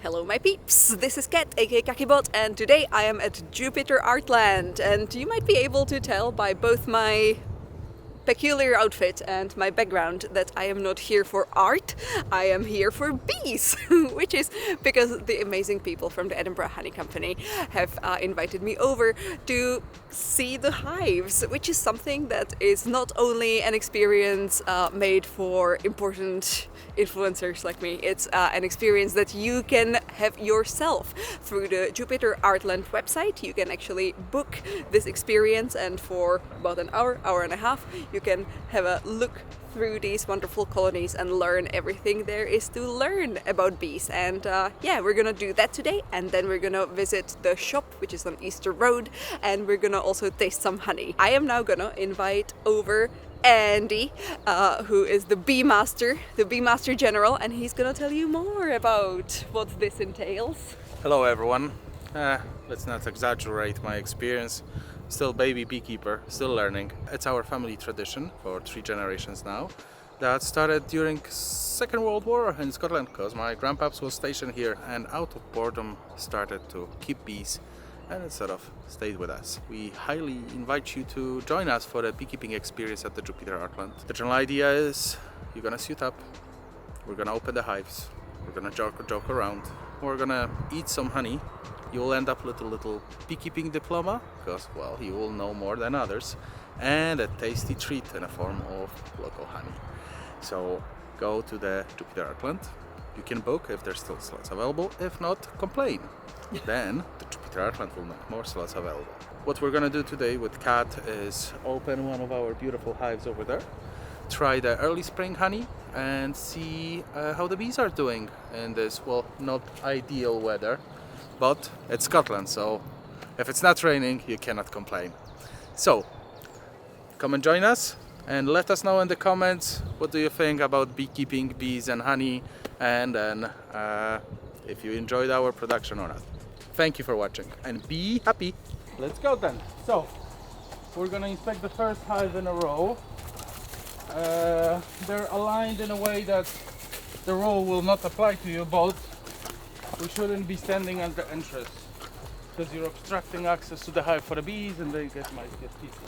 Hello my peeps, this is Kat aka Kakibot, and today I am at Jupiter Artland, and you might be able to tell by both my peculiar outfit and my background that I am not here for art, I am here for bees, which is because the amazing people from the Edinburgh Honey Company have invited me over to see the hives, which is something that is not only an experience made for important influencers like me, it's an experience that you can have yourself through the Jupiter Artland website. You can actually book this experience, and for about an hour and a half, you can have a look through these wonderful colonies and learn everything there is to learn about bees. And yeah, we're gonna do that today, and then we're gonna visit the shop, which is on Easter Road, and we're gonna also taste some honey. I am now gonna invite over Andy, who is the bee master general, and he's gonna tell you more about what this entails. Hello everyone. Let's not exaggerate my experience. Still baby beekeeper, still learning. It's our family tradition for 3 generations now. That started during Second World War in Scotland, because my grandpaps was stationed here and out of boredom started to keep bees, and it sort of stayed with us. We highly invite you to join us for a beekeeping experience at the Jupiter Artland. The general idea is you're gonna suit up, we're gonna open the hives, we're gonna joke around, we're gonna eat some honey. You will end up with a little beekeeping diploma, because, well, you will know more than others, and a tasty treat in the form of local honey. So go to the Jupiter Artland. You can book if there's still slots available. If not, complain. Then the Jupiter Artland will make more slots available. What we're gonna do today with Kat is open one of our beautiful hives over there, try the early spring honey, and see how the bees are doing in this, well, not ideal weather. But it's Scotland, so if it's not raining, you cannot complain. So, come and join us and let us know in the comments what do you think about beekeeping, bees and honey, and then if you enjoyed our production or not. Thank you for watching and be happy. Let's go then. So, we're gonna inspect the first hive in a row. They're aligned in a way that the rule will not apply to you, but we shouldn't be standing at the entrance, because you're obstructing access to the hive for the bees and they might get pissed.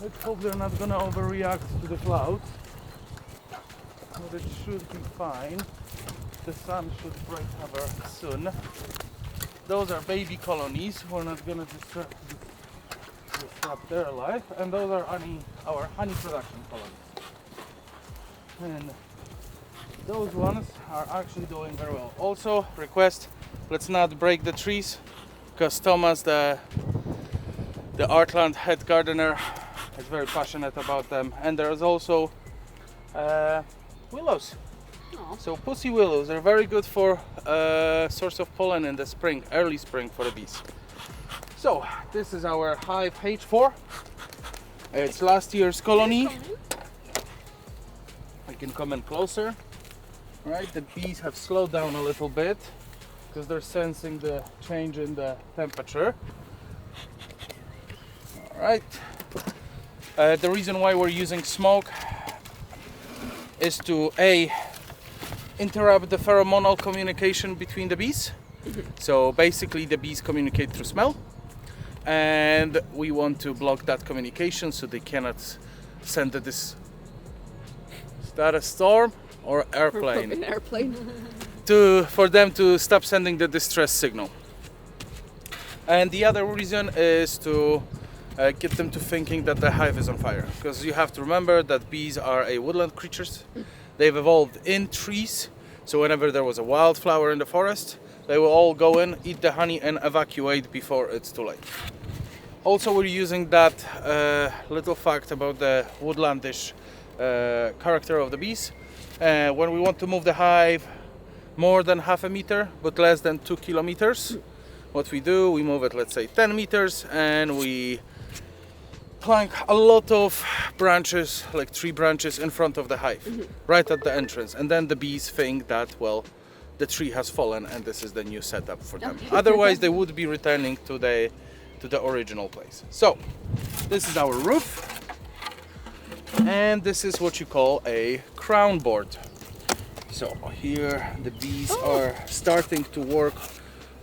Let's hope they're not gonna overreact to the clouds, but it should be fine. The sun should break cover soon. Those are baby colonies, we're not gonna disrupt their life, and those are our honey production colonies. And those ones are actually doing very well. Also, request, let's not break the trees, because Thomas, the Artland head gardener, is very passionate about them. And there's also willows. Aww. So pussy willows are very good for source of pollen in the spring, early spring for the bees. So this is our hive H4. It's last year's colony. I can come in closer. Right, the bees have slowed down a little bit because they're sensing the change in the temperature. All right. The reason why we're using smoke is to interrupt the pheromonal communication between the bees. So basically the bees communicate through smell, and we want to block that communication so they cannot send this. Is that a storm? Or airplane. An airplane. For them to stop sending the distress signal. And the other reason is to get them to thinking that the hive is on fire. Because you have to remember that bees are woodland creatures. They've evolved in trees. So whenever there was a wildflower in the forest, they will all go in, eat the honey and evacuate before it's too late. Also, we're using that little fact about the woodlandish character of the bees. When we want to move the hive more than half a meter but less than 2 kilometers, what we do, we move it, let's say 10 meters, and we plank a lot of branches, like 3 branches in front of the hive, right at the entrance, and then the bees think that, well, the tree has fallen and this is the new setup for them. Otherwise they would be returning to the original place. So this is our roof, and this is what you call a crown board. So here the bees are starting to work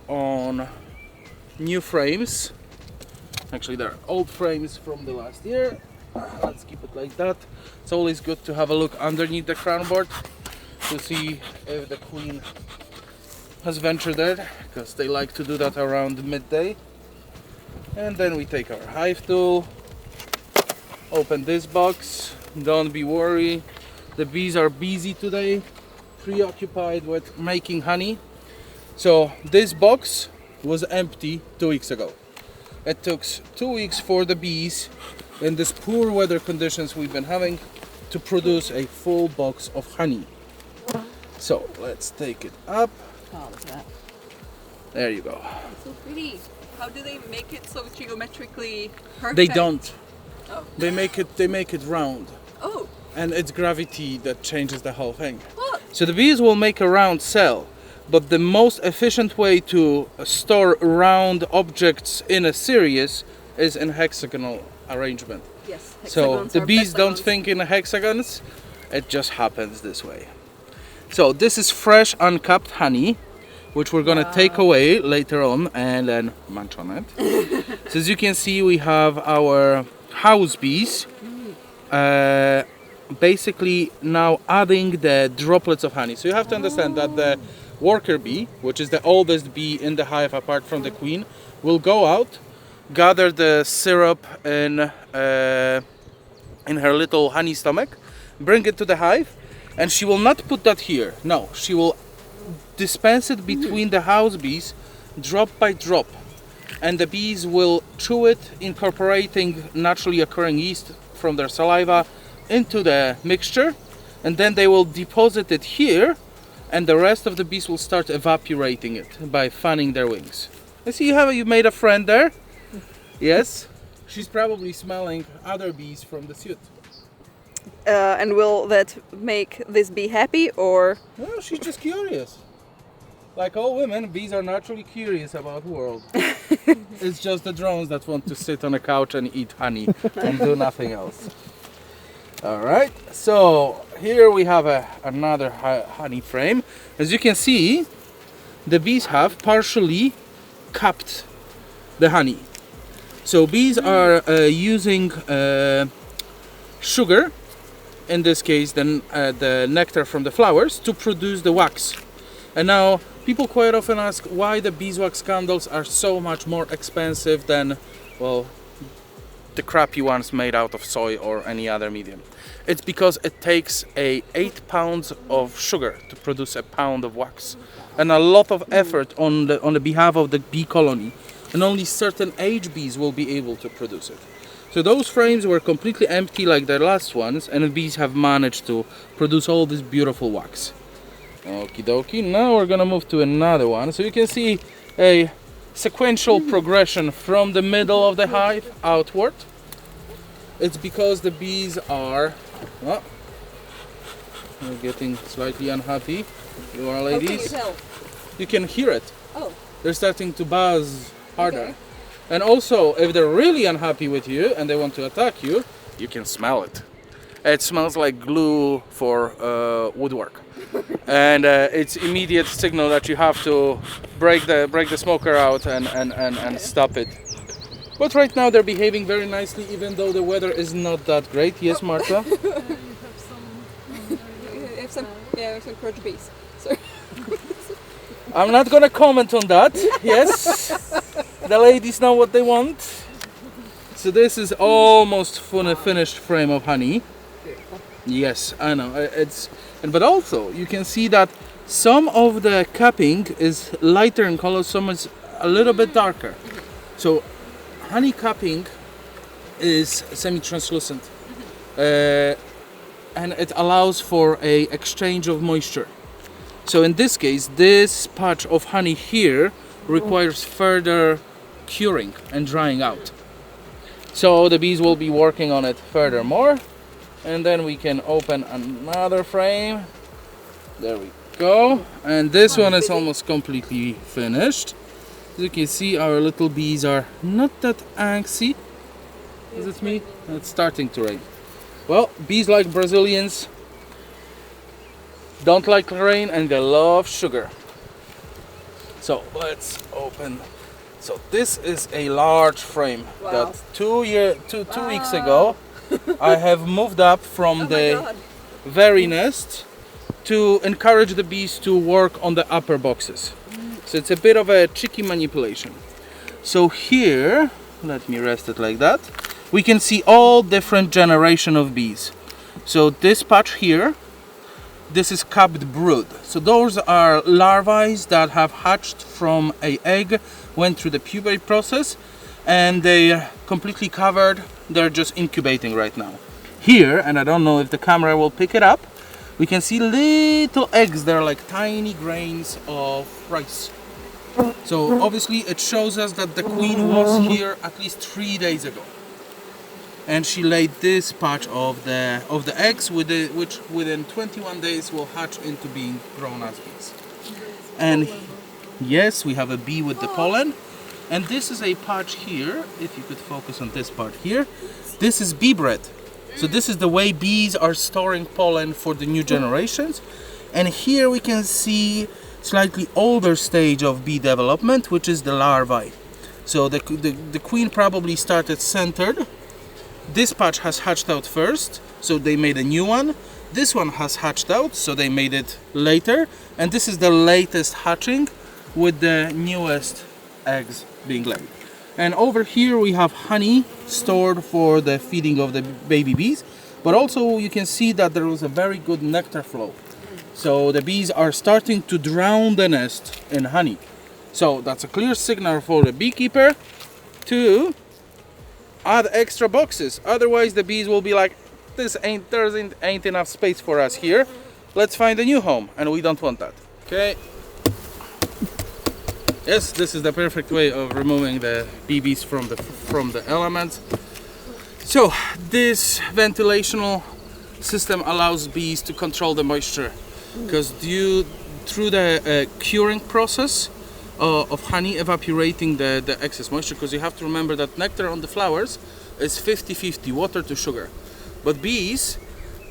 on new frames. Actually, they're old frames from the last year. Let's keep it like that. It's always good to have a look underneath the crown board to see if the queen has ventured there, because they like to do that around midday. And then we take our hive tool, open this box. Don't be worried, the bees are busy today, preoccupied with making honey. So this box was empty 2 weeks ago. It took 2 weeks for the bees, in these poor weather conditions we've been having, to produce a full box of honey. So let's take it up. Oh, look at that. There you go. It's so pretty. How do they make it so geometrically perfect? They don't. Oh. They make it round. Oh. And it's gravity that changes the whole thing. What? So the bees will make a round cell, but the most efficient way to store round objects in a series is in hexagonal arrangement. Yes. So the are bees don't hexagons. think in hexagons, it just happens this way. So this is fresh uncapped honey, which we're gonna take away later on and then munch on it. So as you can see, we have our house bees basically now adding the droplets of honey. So you have to understand that the worker bee, which is the oldest bee in the hive apart from the queen, will go out, gather the syrup in her little honey stomach, bring it to the hive, and she will not put that here. No, she will dispense it between the house bees drop by drop, and the bees will chew it, incorporating naturally occurring yeast from their saliva into the mixture, and then they will deposit it here, and the rest of the bees will start evaporating it by fanning their wings. I see you made a friend there. Yes, she's probably smelling other bees from the suit. And will that make this bee happy, or? No, she's just curious. Like all women, bees are naturally curious about the world. It's just the drones that want to sit on a couch and eat honey and do nothing else. Alright, so here we have another honey frame. As you can see, the bees have partially capped the honey. So bees are using sugar, in this case then the nectar from the flowers, to produce the wax. And now people quite often ask why the beeswax candles are so much more expensive than, well, the crappy ones made out of soy or any other medium. It's because it takes 8 pounds of sugar to produce a pound of wax, and a lot of effort on the behalf of the bee colony, and only certain age bees will be able to produce it. So those frames were completely empty like the last ones, and the bees have managed to produce all this beautiful wax. Okie dokie, now we're gonna move to another one. So you can see a sequential progression from the middle of the hive outward. It's because the bees are, well, they're getting slightly unhappy. You are, ladies. How can you tell? You can hear it. Oh. They're starting to buzz harder. Okay. And also, if they're really unhappy with you and they want to attack you, you can smell it. It smells like glue for woodwork. And it's immediate signal that you have to break the smoker out and stop it. But right now they're behaving very nicely, even though the weather is not that great. Yes, Marta? We have some crotch bees. So. I'm not gonna comment on that. Yes, the ladies know what they want. So this is almost finished frame of honey. Yes, I know. But also you can see that some of the capping is lighter in color, some is a little bit darker. So honey capping is semi-translucent, and it allows for a exchange of moisture. So in this case, this patch of honey here requires further curing and drying out. So the bees will be working on it furthermore, and then we can open another frame. There we go. And this one is almost completely finished. As you can see, our little bees are not that antsy. Is it me? It's starting to rain. Well, bees like Brazilians don't like rain and they love sugar. So let's open. So this is a large frame. Wow. That two weeks ago I have moved up from Oh the my God. very nest to encourage the bees to work on the upper boxes. So it's a bit of a tricky manipulation. So here, let me rest it like that. We can see all different generation of bees. So this patch here, this is capped brood. So those are larvae that have hatched from an egg, went through the puberty process, and they're completely covered. They're just incubating right now. Here, and I don't know if the camera will pick it up, we can see little eggs. They're like tiny grains of rice. So obviously it shows us that the queen was here at least 3 days ago. And she laid this patch of the eggs, which within 21 days will hatch into being grown as bees. And yes, we have a bee with the pollen. And this is a patch here, if you could focus on this part here. This is bee bread. So this is the way bees are storing pollen for the new generations. And here we can see slightly older stage of bee development, which is the larvae. So the queen probably started centered. This patch has hatched out first, so they made a new one. This one has hatched out, so they made it later. And this is the latest hatching with the newest eggs being laid. And over here we have honey stored for the feeding of the baby bees. But also you can see that there was a very good nectar flow. So the bees are starting to drown the nest in honey. So that's a clear signal for the beekeeper to add extra boxes. Otherwise the bees will be like, there ain't enough space for us here. Let's find a new home, and we don't want that. Okay. Yes, this is the perfect way of removing the BBs from the elements. So this ventilational system allows bees to control the moisture, because through the curing process of honey evaporating the excess moisture, because you have to remember that nectar on the flowers is 50-50 water to sugar, but bees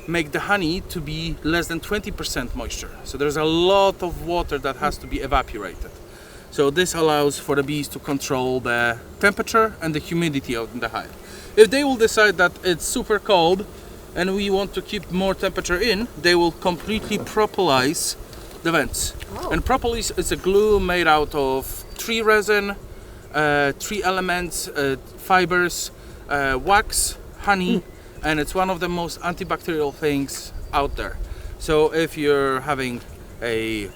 make the honey to be less than 20% moisture, so there's a lot of water that has to be evaporated. So this allows for the bees to control the temperature and the humidity of the hive. If they will decide that it's super cold and we want to keep more temperature in, they will completely propolis the vents. Oh. And propolis is a glue made out of tree resin, tree elements, fibers, wax, honey, and it's one of the most antibacterial things out there. So if you're having a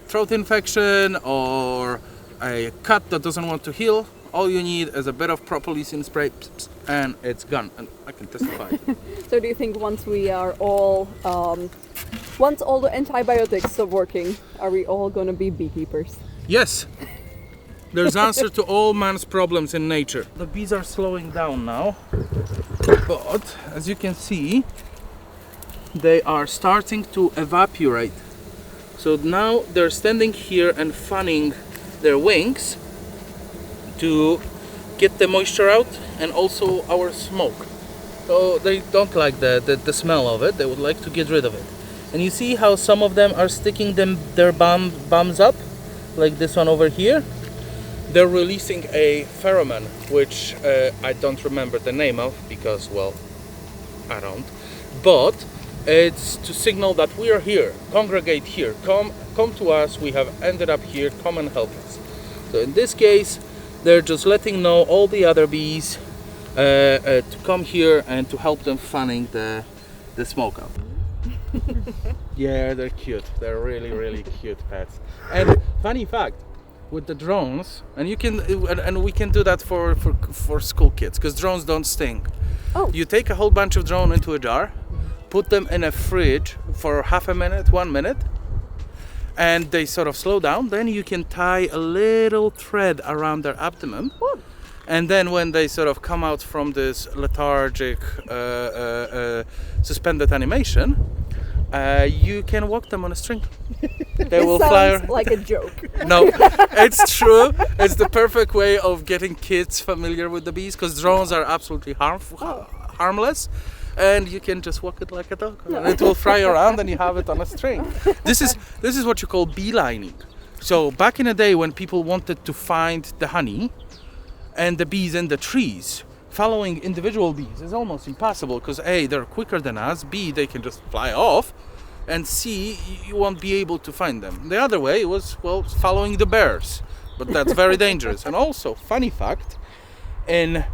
throat infection or a cut that doesn't want to heal, all you need is a bit of propolis in spray and it's gone, and I can testify. So do you think once we are all, once all the antibiotics stop working, are we all going to be beekeepers? Yes, there's answer to all man's problems in nature. The bees are slowing down now, but as you can see, they are starting to evaporate. So now they're standing here and fanning their wings to get the moisture out and also our smoke. So they don't like the smell of it, they would like to get rid of it. And you see how some of them are sticking their bums up, like this one over here. They're releasing a pheromone, which I don't remember the name of because, well, I don't. But it's to signal that we are here, congregate here, come to us, we have ended up here, come and help us. So in this case, they're just letting know all the other bees to come here and to help them fanning the smoke up. Yeah, they're cute. They're really, really cute pets. And funny fact, with the drones, and we can do that for school kids, because drones don't sting. Oh. You take a whole bunch of drone into a jar, put them in a fridge for half a minute, 1 minute, and they sort of slow down. Then you can tie a little thread around their abdomen. What? And then when they sort of come out from this lethargic, suspended animation, you can walk them on a string. They will fly. Sounds like a joke. No, it's true. It's the perfect way of getting kids familiar with the bees, because drones are absolutely harmless. and you can just walk it like a dog, and it will fly around, and you have it on a string. This is what you call beelining. So back in the day, when people wanted to find the honey and the bees in the trees, following individual bees is almost impossible, because A, they're quicker than us, B, they can just fly off, and C, you won't be able to find them. The other way was, well, following the bears, but that's very dangerous. And also, funny fact, in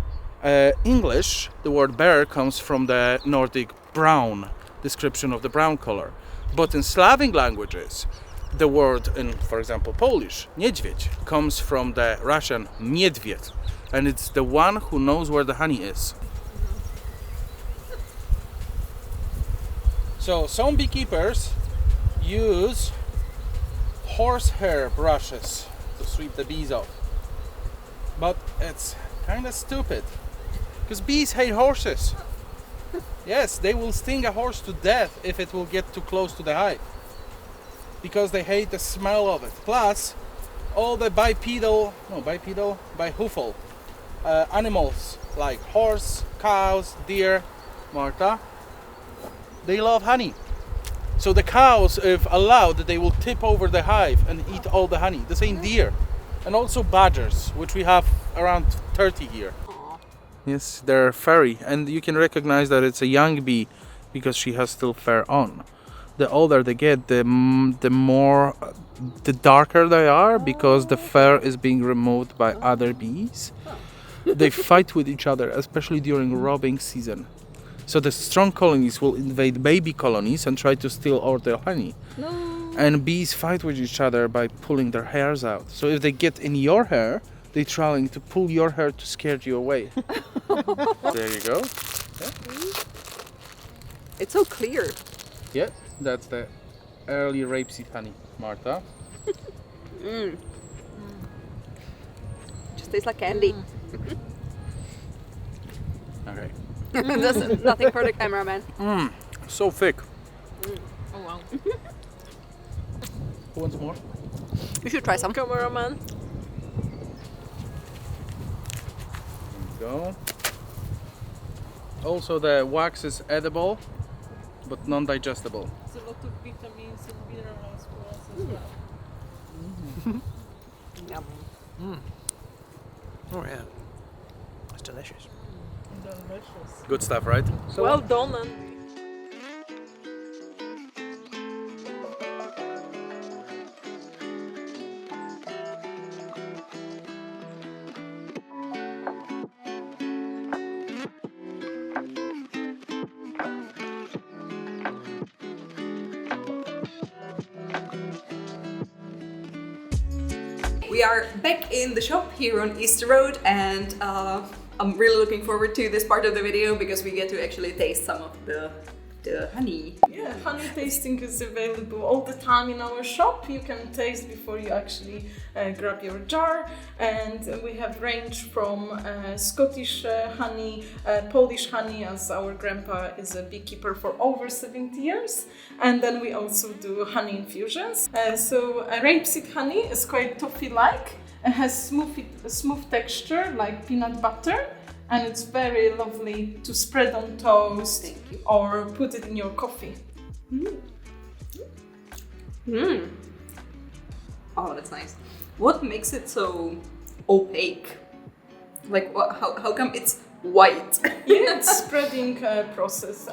English, the word bear comes from the Nordic brown description of the brown color. But in Slavic languages, the word in, for example, Polish, niedźwiedź, comes from the Russian miedwied, and it's the one who knows where the honey is. So some beekeepers use horsehair brushes to sweep the bees off, but it's kind of stupid, because bees hate horses. Yes, they will sting a horse to death if it will get too close to the hive, because they hate the smell of it. Plus, all the bipedal animals like horse, cows, deer, Marta, they love honey. So the cows, if allowed, they will tip over the hive and eat all the honey. The same deer. And also badgers, which we have around 30 here. Aww. Yes, they're furry, and you can recognize that it's a young bee because she has still fur on. The older they get, the darker they are, because the fur is being removed by other bees. They fight with each other, especially during robbing season. So the strong colonies will invade baby colonies and try to steal all their honey. No. And bees fight with each other by pulling their hairs out. So if they get in your hair, they're trying to pull your hair to scare you away. There you go. Yeah. It's so clear. Yeah, that's the early rapeseed honey, Marta. Just tastes like candy. Okay. That's nothing for the cameraman. So thick. Oh wow. Who wants more? You should try some. Cameraman. There you go. Also, the wax is edible, but non-digestible. There's a lot of vitamins and minerals for us as well. Yum. Oh yeah, it's delicious. Delicious. Good stuff, right? So Well done. And We are back in the shop here on Easter Road, and I'm really looking forward to this part of the video because we get to actually taste some of the honey. yeah, honey tasting is available all the time in our shop. You can taste before you actually grab your jar, and we have range from Scottish honey, Polish honey, as our grandpa is a beekeeper for over 70 years, and then we also do honey infusions. So rapeseed honey is quite toffee-like. It has smooth texture like peanut butter, and it's very lovely to spread on toast or put it in your coffee. Oh, that's nice. What makes it so opaque? Like, how come it's white? Yeah, it's spreading process.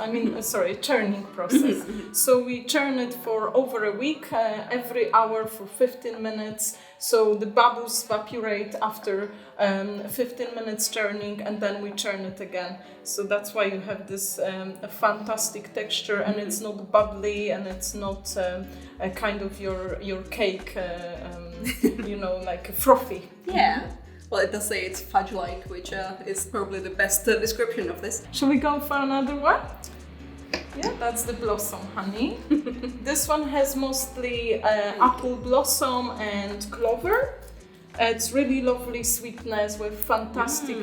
Churning process. So we churn it for over a week, every hour for 15 minutes. So the bubbles evaporate after 15 minutes churning, and then we churn it again. So that's why you have this a fantastic texture, and it's not bubbly, and it's not a kind of your cake, like frothy. Yeah. Well, it does say it's fudge-like, which is probably the best description of this. Shall we go for another one? Yeah, that's the blossom honey. This one has mostly apple blossom and clover. It's really lovely sweetness with fantastic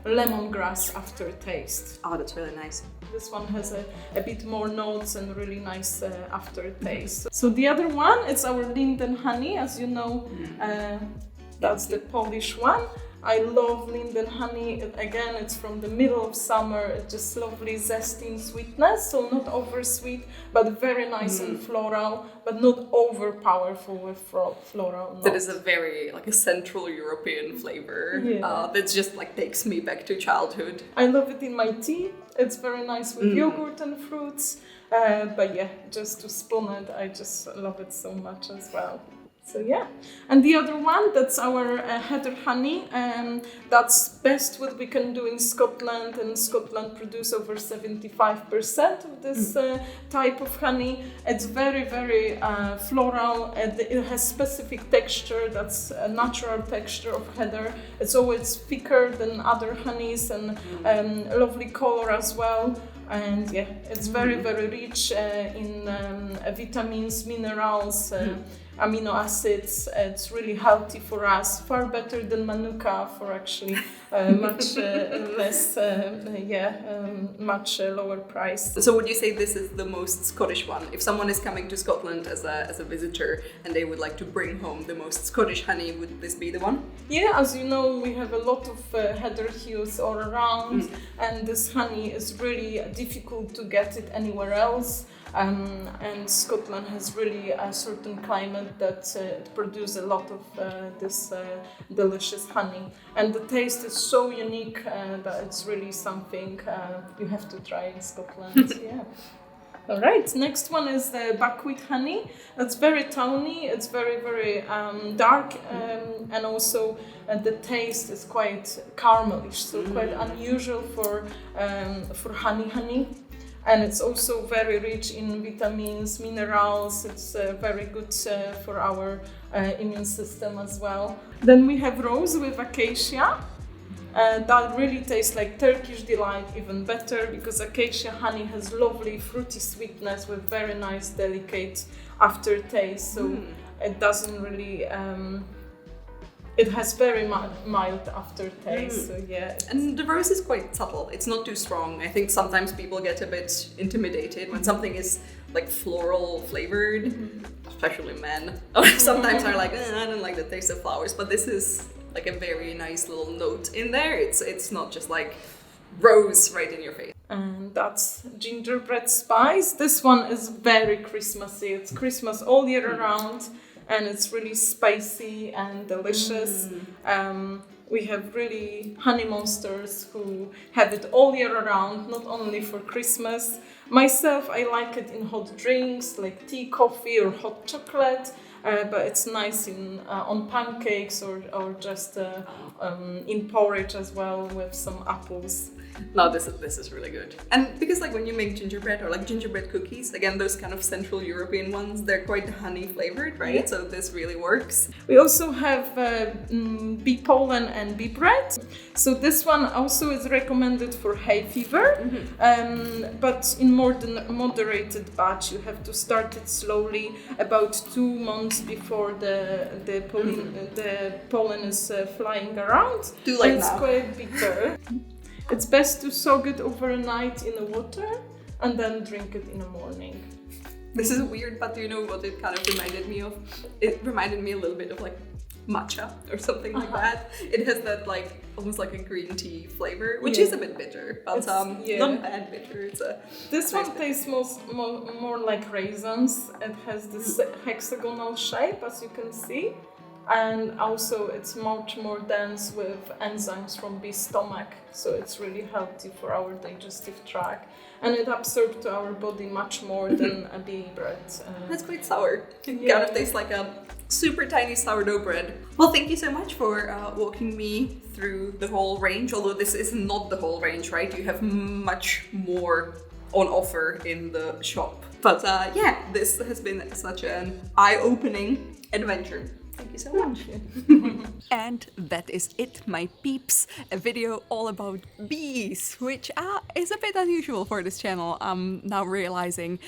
lemongrass aftertaste. Oh, that's really nice. This one has a bit more notes and really nice aftertaste. So the other one, it's our linden honey, as you know. That's the Polish one. I love linden honey. Again, it's from the middle of summer. It's just lovely zesty sweetness, so not over sweet, but very nice and floral, but not over powerful with floral notes. That is a very like a Central European flavor that just like takes me back to childhood. I love it in my tea. It's very nice with yogurt and fruits. But yeah, just to spoon it, I just love it so much as well. So yeah, and the other one, that's our heather honey, and that's best what we can do in Scotland, and Scotland produce over 75% of this type of honey. It's very, very floral, and it has specific texture, that's a natural texture of heather. It's always thicker than other honeys, and lovely color as well. And yeah, it's very, very rich in vitamins, minerals, amino acids. It's really healthy for us, far better than manuka for actually much less, much lower price. So would you say this is the most Scottish one? If someone is coming to Scotland as a visitor and they would like to bring home the most Scottish honey, would this be the one? Yeah, as you know, we have a lot of heather hills all around, and this honey is really difficult to get it anywhere else. And Scotland has really a certain climate that it produces a lot of this delicious honey, and the taste is so unique that it's really something you have to try in Scotland. Yeah. All right, next one is the buckwheat honey. It's very tawny, it's very, very dark, and also the taste is quite caramelish, so quite unusual for honey. And it's also very rich in vitamins, minerals. It's very good for our immune system as well. Then we have rose with acacia. That really tastes like Turkish delight, even better, because acacia honey has lovely fruity sweetness with very nice delicate aftertaste. So it doesn't really... it has very mild aftertaste, so yeah. And the rose is quite subtle. It's not too strong. I think sometimes people get a bit intimidated when something is like floral flavored, especially men. Sometimes are like, I don't like the taste of flowers, but this is like a very nice little note in there. It's not just like rose right in your face. And that's gingerbread spice. This one is very Christmassy. It's Christmas all year around. And it's really spicy and delicious. We have really honey monsters who have it all year around, not only for Christmas. Myself, I like it in hot drinks like tea, coffee, or hot chocolate. But it's nice on pancakes or just in porridge as well with some apples. No, this is really good. And because like when you make gingerbread or like gingerbread cookies, again, those kind of Central European ones, they're quite honey flavored, right? Yeah. So this really works. We also have bee pollen and bee bread. So this one also is recommended for hay fever, but in more than moderated batch. You have to start it slowly, about 2 months before the pollen is flying around. It's quite bitter. It's best to soak it overnight in the water and then drink it in the morning. This is weird, but do you know what it kind of reminded me of? It reminded me a little bit of like matcha or something like that. It has that like almost like a green tea flavor, which is a bit bitter, but not bad bitter. This one tastes more like raisins. It has this hexagonal shape, as you can see. And also it's much more dense with enzymes from bee stomach, so it's really healthy for our digestive tract, and it absorbs to our body much more than a bee bread. That's quite sour. It kind of tastes like a super tiny sourdough bread. Well, thank you so much for walking me through the whole range, although this is not the whole range, right? You have much more on offer in the shop. But this has been such an eye-opening adventure. Thank you so much. And that is it, my peeps. A video all about bees, which is a bit unusual for this channel, I'm now realizing.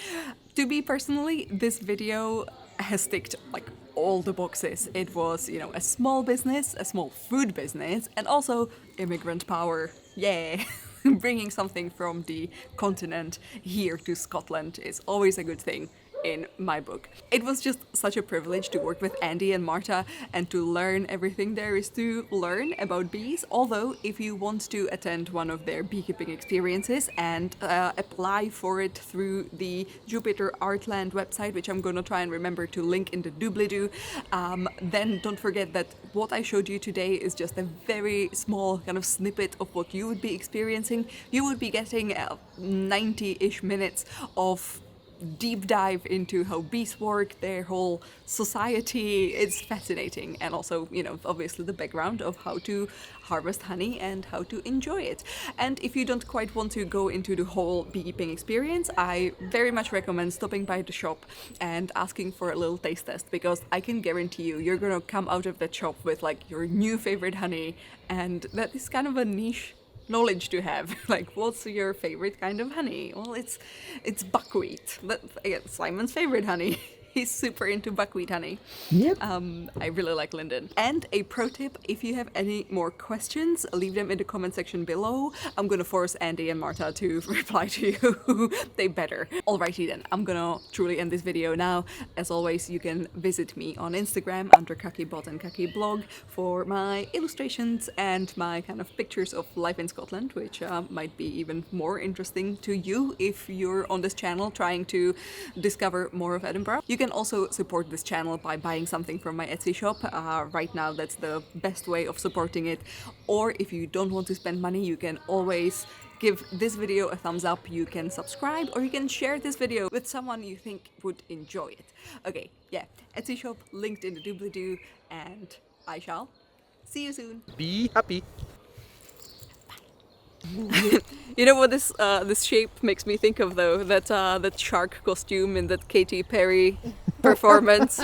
To me personally, this video has ticked like all the boxes. It was, a small business, a small food business, and also immigrant power. Yeah. Bringing something from the continent here to Scotland is always a good thing. in my book. It was just such a privilege to work with Andy and Marta and to learn everything there is to learn about bees. Although if you want to attend one of their beekeeping experiences and apply for it through the Jupiter Artland website, which I'm going to try and remember to link in the doobly-doo, then don't forget that what I showed you today is just a very small kind of snippet of what you would be experiencing. You would be getting 90-ish minutes of deep dive into how bees work, their whole society. It's fascinating, and also, you know, obviously the background of how to harvest honey and how to enjoy it. And if you don't quite want to go into the whole beekeeping experience, I very much recommend stopping by the shop and asking for a little taste test, because I can guarantee you you're gonna come out of that shop with like your new favorite honey, and that is kind of a niche knowledge to have. Like, what's your favorite kind of honey? Well, it's buckwheat. Again, Simon's favorite honey. He's super into buckwheat honey. Yep. I really like linden. And a pro tip, if you have any more questions, leave them in the comment section below. I'm gonna force Andy and Marta to reply to you. They better. Alrighty then, I'm gonna truly end this video now. As always, you can visit me on Instagram under kakibot and kakiblog for my illustrations and my kind of pictures of life in Scotland, which might be even more interesting to you if you're on this channel trying to discover more of Edinburgh. You can also support this channel by buying something from my Etsy shop. Right now, that's the best way of supporting it. Or if you don't want to spend money, you can always give this video a thumbs up, you can subscribe, or you can share this video with someone you think would enjoy it. Okay, yeah, Etsy shop linked in the doobly-doo, and I shall see you soon. Be happy. You know what this shape makes me think of though? That shark costume in that Katy Perry performance.